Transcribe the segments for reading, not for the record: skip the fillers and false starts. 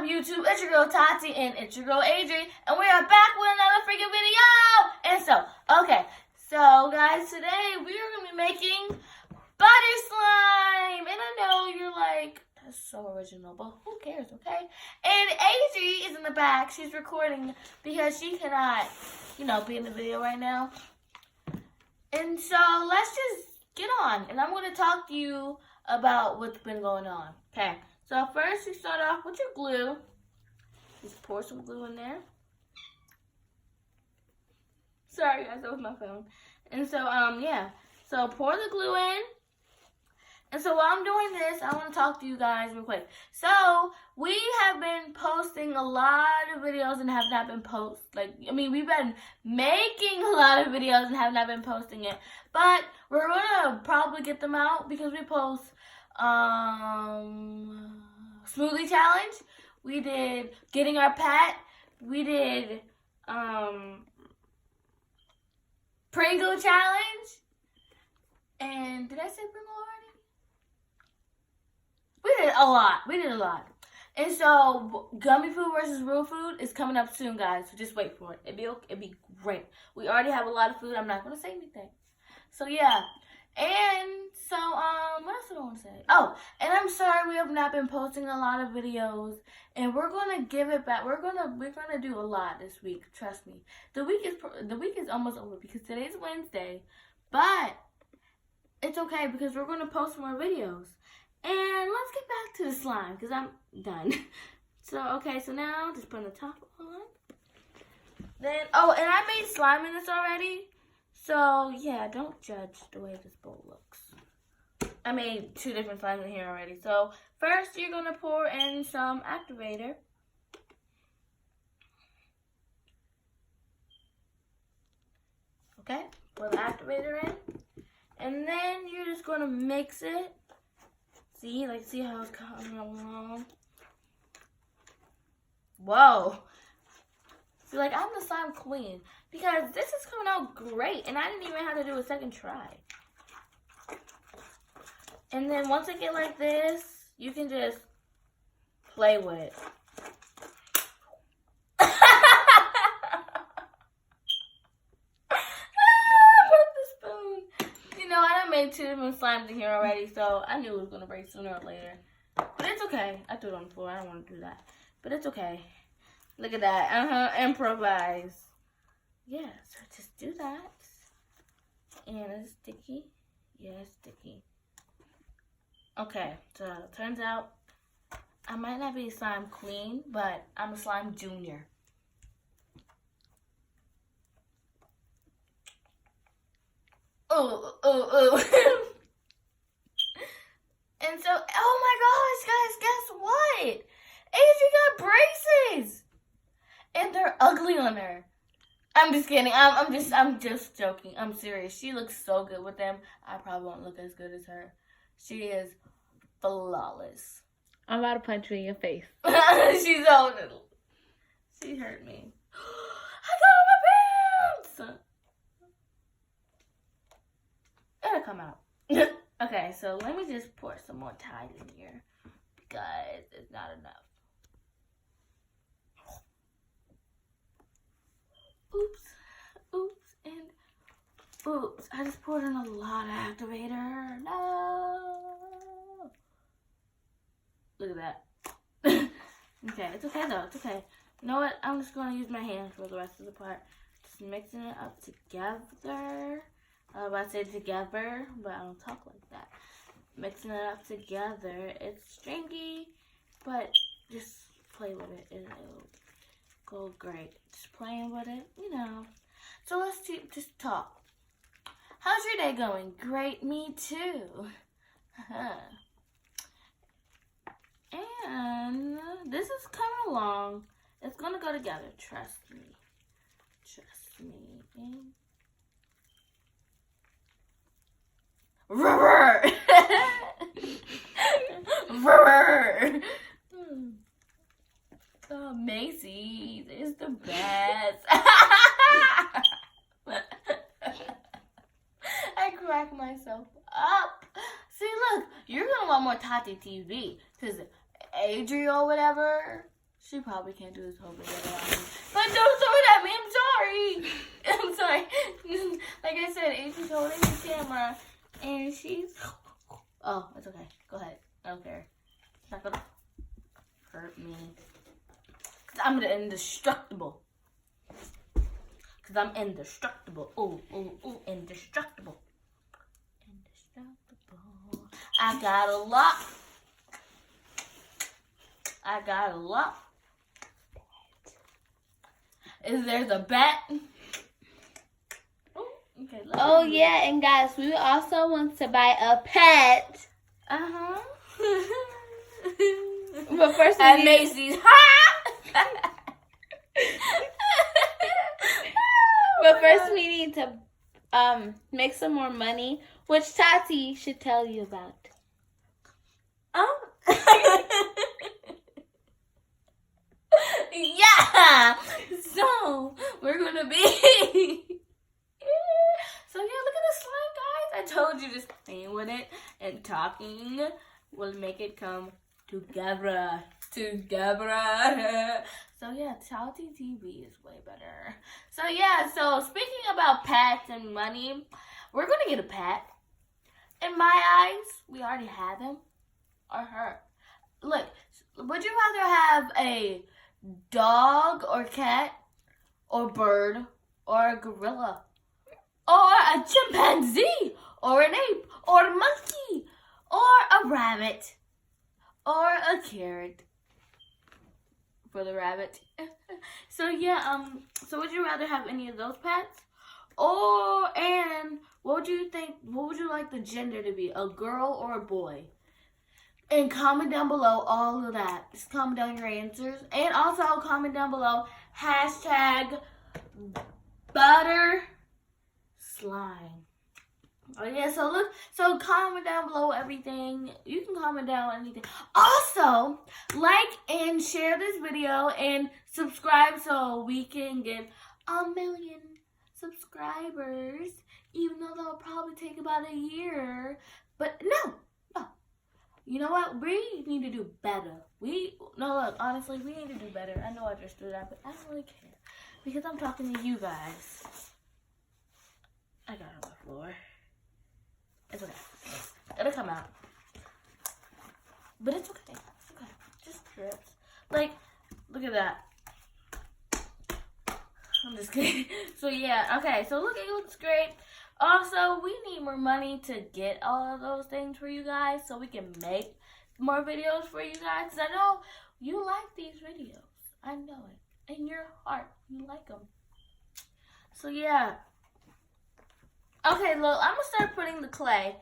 YouTube? It's your girl Tati and it's your girl Adri, and we are back with another freaking video. And so guys, today we are gonna be making butter slime. And I know you're like, that's so original, but who cares, okay? And Adri is in the back. She's recording because she cannot, be in the video right now. And so let's just get on, and I'm gonna talk to you about what's been going on. Okay. So first, you start off with your glue. Just pour some glue in there. Sorry, guys, that was my phone. And so, So pour the glue in. And so while I'm doing this, I want to talk to you guys real quick. So we have been posting a lot of videos and have not been we've been making a lot of videos and have not been posting it. But we're gonna probably get them out because we post smoothie challenge. We did getting our pet. We did Pringle challenge. And did I say Pringle already? We did a lot. And so gummy food versus real food is coming up soon, guys. So just wait for it. It'd be great. We already have a lot of food. I'm not gonna say anything. So yeah. And so, what else do I want to say? Oh, and I'm sorry we have not been posting a lot of videos, and we're gonna give it back. We're gonna do a lot this week. Trust me. The week is almost over because today's Wednesday, but it's okay because we're gonna post more videos. And let's get back to the slime because I'm done. So now just putting the top on. Then and I made slime in this already. So, yeah, don't judge the way this bowl looks. I made 2 different slimes in here already. So, first you're going to pour in some activator. Okay, pour the activator in. And then you're just going to mix it. See how it's coming along? Whoa. See, I'm the slime queen because this is coming out great, and I didn't even have to do a second try. And then once it get like this, you can just play with it. Broke the spoon. I done made 2 different slimes in here already, so I knew it was gonna break sooner or later. But it's okay. I threw it on the floor. I don't want to do that, but it's okay. Look at that. Improvise. Yeah, so just do that. And it's sticky. Yeah, it's sticky. Okay, so it turns out I might not be a slime queen, but I'm a slime junior. Oh. And so, oh my gosh, guys, guess what? Adri got braces! And they're ugly on her. I'm just kidding. I'm just joking. I'm serious. She looks so good with them. I probably won't look as good as her. She is flawless. I'm about to punch you in your face. She's so little. She hurt me. I got on my pants! It'll come out. Okay, so let me just pour some more Tide in here because it's not enough. Oops, and oops. I just poured in a lot of activator. No. Look at that. Okay, it's okay though. It's okay. You know what? I'm just going to use my hands for the rest of the part. Just mixing it up together. I was about to say together, but I don't talk like that. Mixing it up together. It's stringy, but just play with it. It'll go great. Just playing with it, So let's just talk. How's your day going? Great, me too. And this is coming along. It's gonna go together. Trust me. Trust me. Rubber. Rubber. Oh, Macy's is the best. I crack myself up. See, look, you're gonna want more Tati TV because Adri or whatever, She probably can't do this whole video without me. But don't throw it at me. I'm sorry. I'm sorry. Like I said, Avery's holding the camera, and she's... Oh, it's okay. Go ahead. I don't care. It's not gonna hurt me. Because I'm indestructible. Because I'm indestructible. Ooh, ooh, ooh, indestructible. Indestructible. I got a lot. I got a lot. Is there the bat? Oh, okay. Oh yeah, and guys, we also want to buy a pet. Uh-huh. But first, at Macy's. But first, we need to make some more money, which Tati should tell you about. Oh. Yeah. So we're gonna be. So yeah, look at the slime, guys. I told you, just playing with it and talking will make it come together. Together. So yeah, Tati TV is way better. So yeah, so speaking about pets and money, we're gonna get a pet. In my eyes, we already have him or her. Look, would you rather have a dog or cat or bird or a gorilla or a chimpanzee or an ape or a monkey or a rabbit or a carrot for the rabbit? So yeah, so would you rather have any of those pets? And what would you think, what would you like the gender to be, a girl or a boy? And comment down below all of that. Just comment down your answers. And also comment down below hashtag butter slime. Oh yeah, so comment down below everything. You can comment down anything. Also, like and share this video and subscribe so we can get 1 million subscribers. Even though that'll probably take about a year. But no. You know what? We need to do better. Look, honestly, we need to do better. I know I just threw that, but I don't really care. Because I'm talking to you guys. I got it on the floor. It's okay. It'll come out. But it's okay. It's okay. Just drips. Like, look at that. I'm just kidding. So yeah, okay. So look, it looks great. Also, we need more money to get all of those things for you guys so we can make more videos for you guys. Because I know you like these videos. I know it. In your heart, you like them. So, yeah. Okay, look, I'm going to start putting the clay.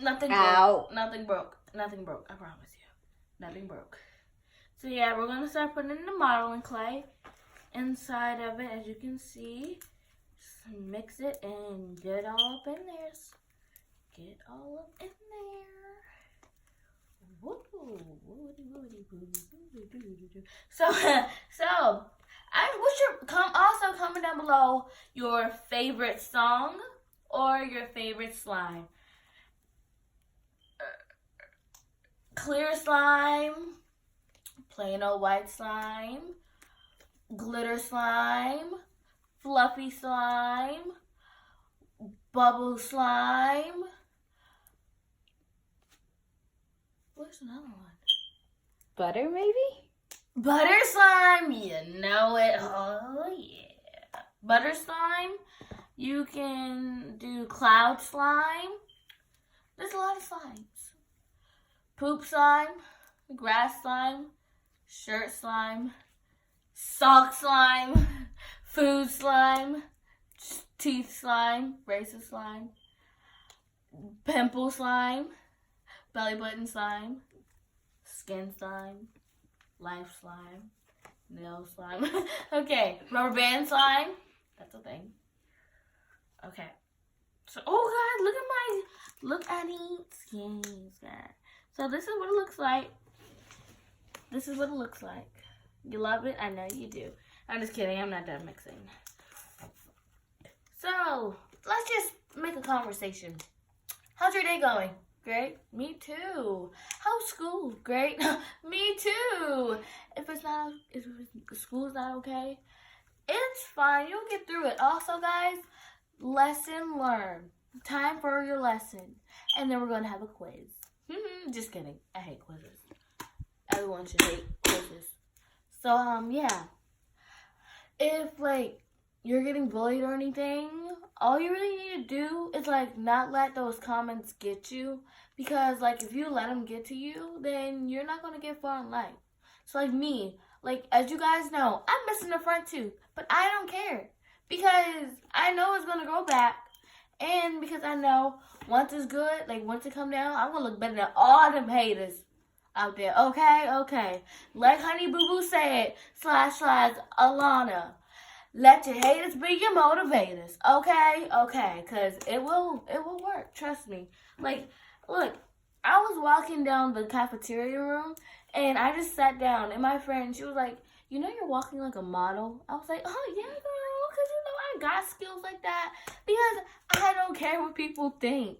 Nothing broke. Nothing broke. Nothing broke. I promise you. Nothing broke. So, yeah, we're going to start putting in the modeling clay inside of it, as you can see. Mix it and get all up in there. Get all up in there. Woo. So I wish also comment down below your favorite song or your favorite slime. Clear slime, plain old white slime, glitter slime, fluffy slime, bubble slime. Where's another one? Butter, maybe? Butter slime, you know it. Oh, yeah. Butter slime. You can do cloud slime. There's a lot of slimes. Poop slime, grass slime, shirt slime, sock slime, food slime, teeth slime, braces slime, pimple slime, belly button slime, skin slime, life slime, nail slime. Okay, rubber band slime. That's a thing. Okay. So, oh God, look at these skins, guys. So this is what it looks like. This is what it looks like. You love it? I know you do. I'm just kidding. I'm not done mixing. So, let's just make a conversation. How's your day going? Great. Me too. How's school? Great. Me too. If school's not okay, it's fine. You'll get through it. Also, guys, lesson learned. Time for your lesson. And then we're going to have a quiz. Just kidding. I hate quizzes. Everyone should hate quizzes. So, yeah. If, like, you're getting bullied or anything, all you really need to do is, like, not let those comments get you. Because, like, if you let them get to you, then you're not going to get far in life. So, like me, like, as you guys know, I'm missing a front tooth. But I don't care. Because I know it's going to grow back. And because I know once it's good, like, once it come down, I'm going to look better than all them haters out there. Okay? Like Honey Boo Boo said, / Alana. Let your haters be your motivators. Okay? Because it will work. Trust me. Like, look, I was walking down the cafeteria room, and I just sat down, and my friend, she was like, you know you're walking like a model? I was like, oh, yeah, girl, because, I got skills like that, because I don't care what people think.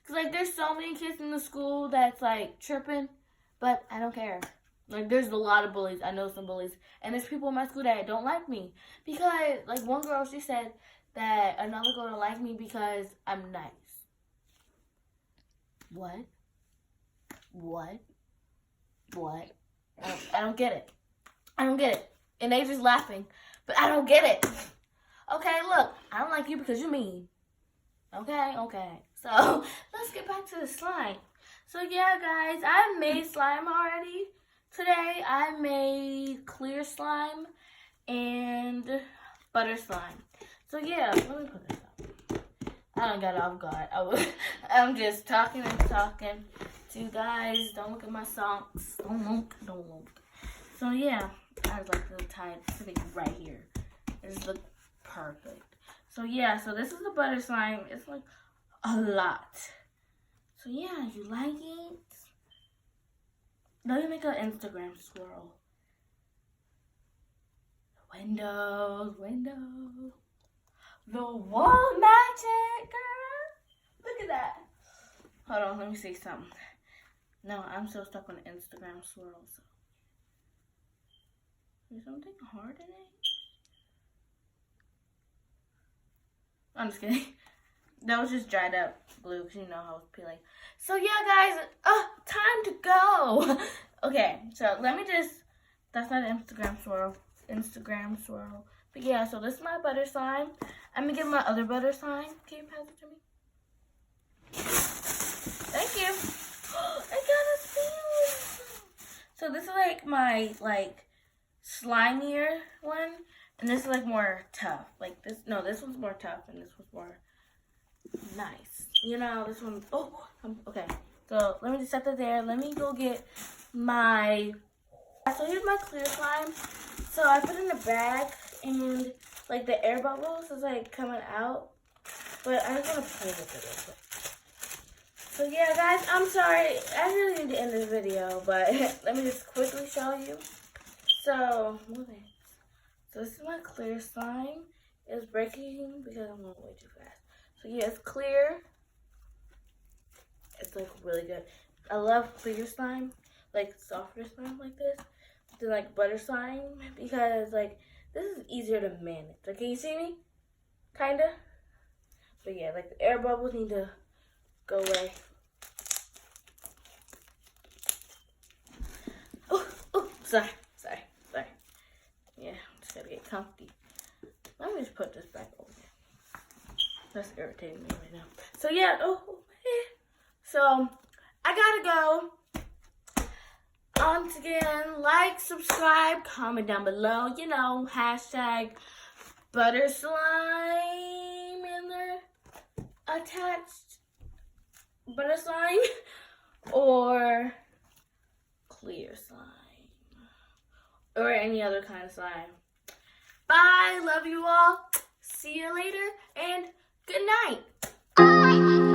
Because, like, there's so many kids in the school that's, like, tripping, but I don't care. Like, there's a lot of bullies. I know some bullies. And there's people in my school that don't like me. Because, like, one girl, she said that another girl don't like me because I'm nice. What? I don't get it. And they just laughing. But I don't get it. Okay, look. I don't like you because you're mean. Okay. So, let's get back to the slime. So, yeah, guys. I made slime already. Today, I made clear slime and butter slime. So, yeah, let me put this up. I don't got off guard. I'm just talking to you guys. Don't look at my socks. Don't look. So, yeah, I was like the tie sitting right here. This looks perfect. So, yeah, so this is the butter slime. It's like a lot. So, yeah, you like it? Let me make an Instagram swirl. Windows. The wall magic, girl. Look at that. Hold on, let me see something. No, I'm still stuck on the Instagram swirl. So. Is something hard in it? I'm just kidding. That was just dried up glue because you know how it's peeling. So yeah, guys, time to go. Okay, so let me just, that's not Instagram swirl. But yeah, so this is my butter slime. I'm going to get my other butter slime. Can you pass it to me? Thank you. I got a seal. So this is like my, slimier one. And this is like more tough. Like this, no, this one's more tough and this one's more nice. You know, this one, okay. So let me just set that there. Let me go get my, so here's my clear slime. So I put it in a bag and like the air bubbles is like coming out. But I just want to play with it real quick. So yeah, guys, I'm sorry. I really need to end this video, but let me just quickly show you. So this is my clear slime. It's breaking because I'm going way too fast. So yeah, it's clear. It's like really good. I love clear slime, like softer slime like this, than like butter slime because like this is easier to manage. Like, can you see me? Kinda. But yeah, like the air bubbles need to go away. Oh, sorry. Yeah, I'm just gotta get comfy. Let me just put this back over here. That's irritating me right now. So yeah, so I gotta go. Once again, like, subscribe, comment down below. You know, hashtag butter slime in there attached butter slime or clear slime or any other kind of slime. Bye, love you all. See you later and good night.